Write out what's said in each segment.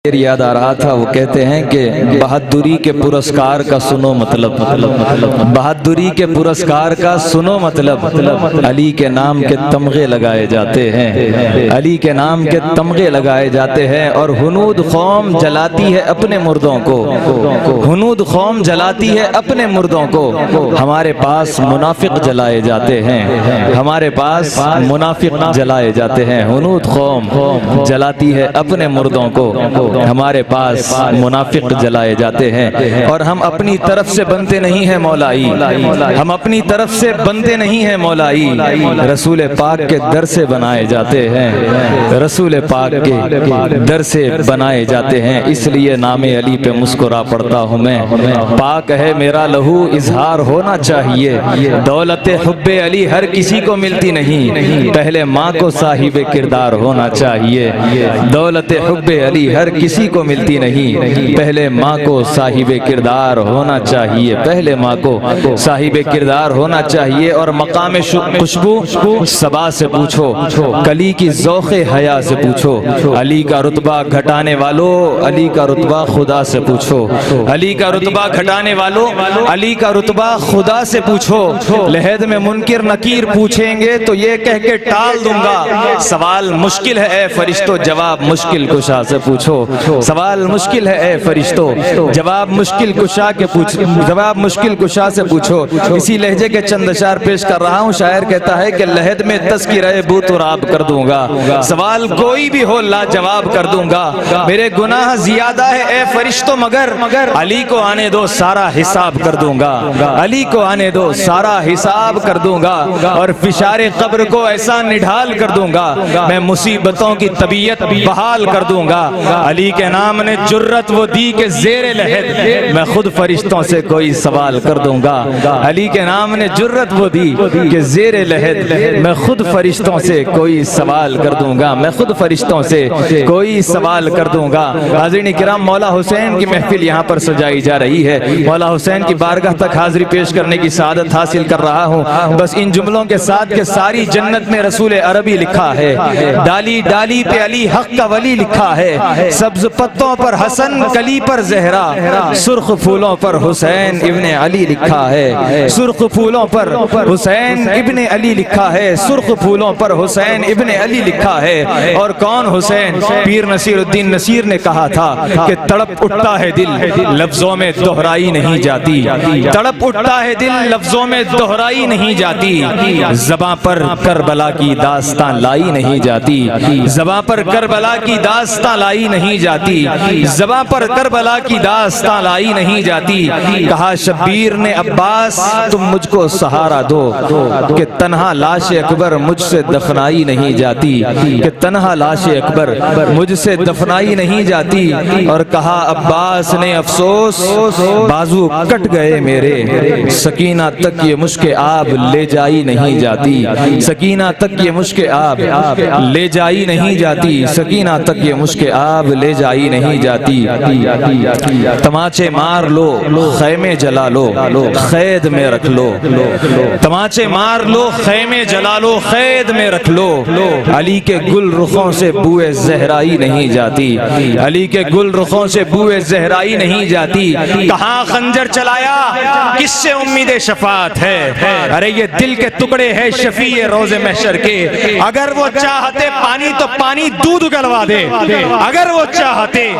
یاد آ رہا تھا، وہ کہتے ہیں کہ بہادری کے پرسکار کا سنو مطلب، بہادری کے پرسکار کا سنو مطلب، علی کے نام کے تمغے لگائے جاتے ہیں، علی کے نام کے تمغے لگائے جاتے ہیں، اور ہنود قوم جلاتی ہے اپنے مردوں کو، ہنود قوم جلاتی ہے اپنے مردوں کو، ہمارے پاس منافق جلائے جاتے ہیں، ہمارے پاس منافق جلائے جاتے ہیں، ہنود قوم جلاتی ہے اپنے مردوں کو، ہمارے پاس منافق جلائے جاتے ہیں، اور ہم اپنی طرف سے بنتے نہیں ہیں مولائی، ہم اپنی طرف سے بنتے نہیں ہیں مولائی، رسول پاک کے در سے بنائے جاتے ہیں، رسول پاک کے در سے بنائے جاتے ہیں، اس لیے نام علی پہ مسکرا پڑتا ہوں میں، پاک ہے میرا لہو اظہار ہونا چاہیے، دولت حب علی ہر کسی کو ملتی نہیں، پہلے ماں کو صاحب کردار ہونا چاہیے، دولت حب علی ہر کسی کو ملتی نہیں، پہلے ماں کو صاحب کردار ہونا چاہیے، پہلے ماں کو صاحب کردار ہونا چاہیے، اور مقام خوشبو صبا سے پوچھو، کلی کی ذوق حیا سے پوچھو، علی کا رتبہ گھٹانے والوں علی کا رتبہ خدا سے پوچھو، علی کا رتبہ گھٹانے والوں علی کا رتبہ خدا سے پوچھو، لحد میں منکر نکیر پوچھیں گے تو یہ کہہ کے ٹال دوں گا، سوال مشکل ہے اے فرشتو جواب مشکل کشا سے پوچھو، سوال مشکل ہے اے فرشتو جواب مشکل کشا کے پوچھو، جواب مشکل کشا سے پوچھو، اسی لہجے کے چند اشعار پیش کر رہا ہوں، شاعر کہتا ہے کہ لحد میں تذکرہ بو تراب کر دوں گا، سوال کوئی بھی ہو لا جواب کر دوں گا، میرے گناہ زیادہ ہے اے فرشتو مگر علی کو آنے دو سارا حساب کر دوں گا، علی کو آنے دو سارا حساب کر دوں گا، اور فشار قبر کو ایسا نڈھال کر دوں گا، میں مصیبتوں کی طبیعت بحال کر دوں گا، علی کے نام نے جرت وہ دی کہ زیر لحد میں خود فرشتوں سے کوئی سوال کر دوں گا، علی کے نام نے جرت وہ دی کہ زیر لحد میں خود فرشتوں سے کوئی سوال کر دوں گا، میں خود فرشتوں سے کوئی سوال کر دوں گا۔ حاضرین کرام، مولا حسین کی محفل یہاں پر سجائی جا رہی ہے، مولا حسین کی بارگاہ تک حاضری پیش کرنے کی سعادت حاصل کر رہا ہوں، بس ان جملوں کے ساتھ کہ ساری جنت میں رسول عربی لکھا ہے، ڈالی ڈالی پہ علی حق کا ولی لکھا ہے، سبز پتوں پر حسن کلی پر زہرا، سرخ پھولوں پر حسین ابن علی لکھا ہے، سرخ پھولوں پر حسین ابن علی لکھا ہے، سرخ پھولوں پر حسین ابن علی لکھا ہے، اور کون حسین؟ پیر نصیر الدین نصیر نے کہا تھا کہ تڑپ اٹھتا ہے دل لفظوں میں دہرائی نہیں جاتی، تڑپ اٹھتا ہے دل لفظوں میں دہرائی نہیں جاتی، زباں پر کربلا کی داستان لائی نہیں جاتی، زباں پر کربلا کی داستان لائی نہیں جاتی، زباں پر کربلا کی داستان لائی نہیں جاتی، کہا شبیر نے عباس تم مجھ کو سہارا دو کہ تنہا لاش اکبر مجھ سے دفنائی نہیں جاتی، کہ تنہا لاش اکبر مجھ سے دفنائی نہیں جاتی، اور کہا عباس نے افسوس بازو کٹ گئے میرے، سکینہ تک یہ مشک آب لے جائی نہیں جاتی، سکینہ تک یہ مشک آب لے جائی نہیں جاتی، سکینہ تک یہ مشک آب لے جائی نہیں جاتی، تماچے مار لو خیمے جلا لو قید میں رکھ لو، تماچے مار لو خیمے جلا لو قید میں رکھ لو، علی کے گل رخوں سے بوئے زہرائی نہیں جاتی، علی کے گل رخوں سے بوئے زہرائی نہیں جاتی، کہاں خنجر چلایا کس سے امید شفاعت ہے، ارے یہ دل کے ٹکڑے ہے شفیع روز محشر کے، اگر وہ چاہتے پانی تو پانی دودھ اگلوا دے، اگر وہ چاہتے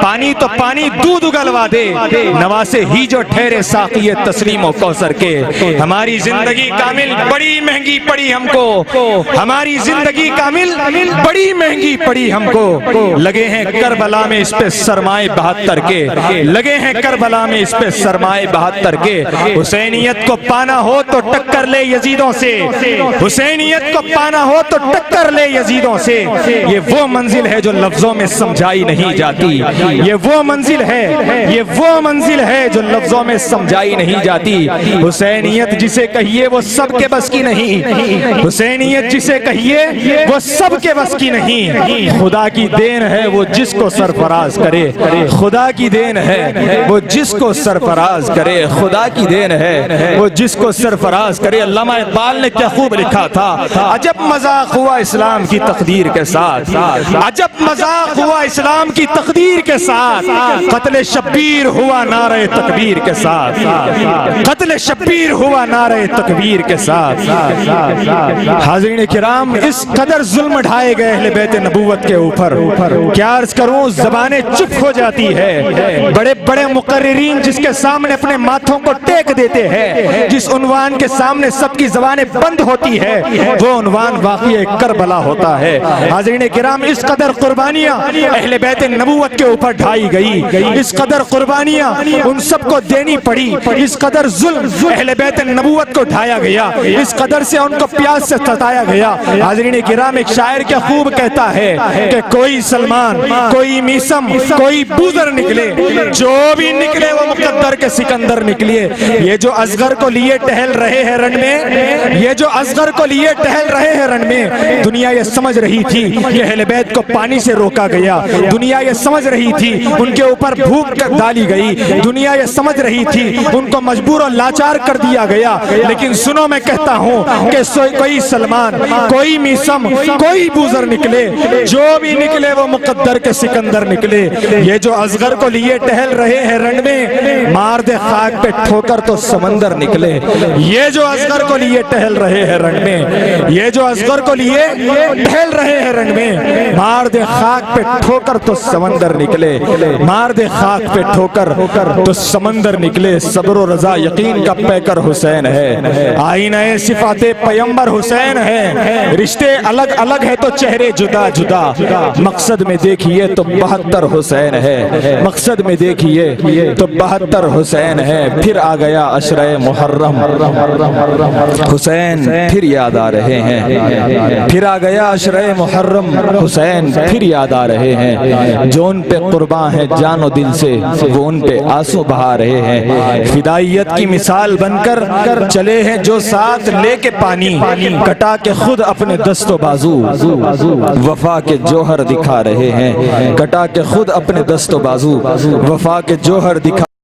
پانی تو پانی دودھ اگلوا دے، نواسے ہی جو ٹھہرے ساقی تسلیم و کوثر کے، ہماری زندگی کامل بڑی مہنگی پڑی ہم کو، ہماری زندگی کامل بڑی مہنگی پڑی ہم کو، لگے ہیں کربلا میں اس پہ سرمائے 72 کے، لگے ہیں کربلا میں اس پہ سرمائے 72 کے، حسینیت کو پانا ہو تو ٹکر لے یزیدوں سے، حسینیت کو پانا ہو تو ٹکر لے یزیدوں سے، یہ وہ منزل ہے جو لفظوں میں سمجھائی نہیں جاتی، یہ وہ منزل ہے، یہ وہ منزل ہے جو لفظوں میں سمجھائی نہیں جاتی، حسینیت جسے کہیے وہ سب کے بس کی نہیں، حسینیت جسے کہیے وہ سب کے بس کی نہیں، خدا کی دین ہے وہ جس کو سرفراز کرے، خدا کی دین ہے وہ جس کو سرفراز کرے، خدا کی دین ہے وہ جس کو سرفراز کرے۔ علامہ اقبال نے کیا خوب لکھا تھا، عجب مذاق ہوا اسلام کی تقدیر کے ساتھ، عجب مذاق ہوا اسلام اسلام کی تقدیر کے ساتھ، قتل شبیر ہوا نعرہ تکبیر کے ساتھ، قتل شبیر ہوا نعرہ تکبیر کے ساتھ۔ حاضرین کرام، اس قدر ظلم ڈھائے گئے اہل بیت نبوت کے اوپر، کیا عرض کروں، زبانیں چپ ہو جاتی ہے۔ بڑے بڑے مقررین جس کے سامنے اپنے ماتھوں کو ٹیک دیتے ہیں، جس عنوان کے سامنے سب کی زبانیں بند ہوتی ہے، وہ عنوان واقعہ کربلا ہوتا ہے۔ حاضرین کرام، اس قدر قربانیاں اہل بیت نبوت کے اوپر ڈھائی گئی، اس قدر قربانیاں ان سب کو دینی پڑی، اس قدر ظلم اہل بیت نبوت کو ڈھایا گیا، اس قدر سے ان کو پیاس سے ستایا گیا۔ حاضرین کرام، ایک شاعر کیا خوب کہتا ہے کہ کوئی سلمان، کوئی میسم، کوئی بوذر نکلے، جو بھی نکلے وہ مقدر کے سکندر نکلے۔ یہ جو اصغر کو لیے ٹہل رہے ہیں رن میں، یہ جو اصغر کو لیے ٹہل رہے ہیں رن میں، دنیا یہ سمجھ رہی تھی کہ اہل بیت کو پانی سے روکا گیا، دنیا یہ سمجھ رہی تھی ان کے اوپر بھوک ڈالی گئی، دنیا یہ سمجھ رہی تھی ان کو مجبور و لاچار کر دیا گیا۔ لیکن سنو، میں کہتا ہوں کہ کوئی سلمان، کوئی میسم، کوئی بوذر نکلے، جو بھی نکلے وہ مقدر کے سکندر نکلے۔ یہ جو اصغر کو لیے ٹہل رہے ہیں رن میں، مار دے خاک پہ ٹھوکر تو سمندر نکلے۔ یہ جو اصغر کو لیے ٹہل رہے ہیں رن میں، یہ جو اصغر کو لیے ٹہل رہے ہیں رن میں، مار دے خاک پہ ٹھوکر تو سمندر نکلے، مار دے خاک پہ ٹھوکر تو سمندر نکلے۔ صبر و رضا یقین کا پیکر حسین ہے، آئینہ صفات پیمبر حسین ہے، رشتے الگ الگ ہے تو چہرے جدا جدا، مقصد میں دیکھیے تو 72 حسین ہے، مقصد میں دیکھیے تو 72 حسین ہے۔ پھر آ گیا عشرہ محرم، حسین پھر یاد آ رہے ہیں، پھر آ گیا عشرہ محرم، حسین پھر یاد آ رہے ہیں۔ جو ان پہ قربان ہیں جان و دل سے، وہ ان پہ آنسو بہا رہے ہیں۔ فدائیت کی مثال بن کر چلے ہیں جو ساتھ لے کے پانی، کٹا کے خود اپنے دست و بازو، وفا کے جوہر دکھا رہے ہیں، کٹا کے خود اپنے دست و بازو، وفا کے جوہر دکھا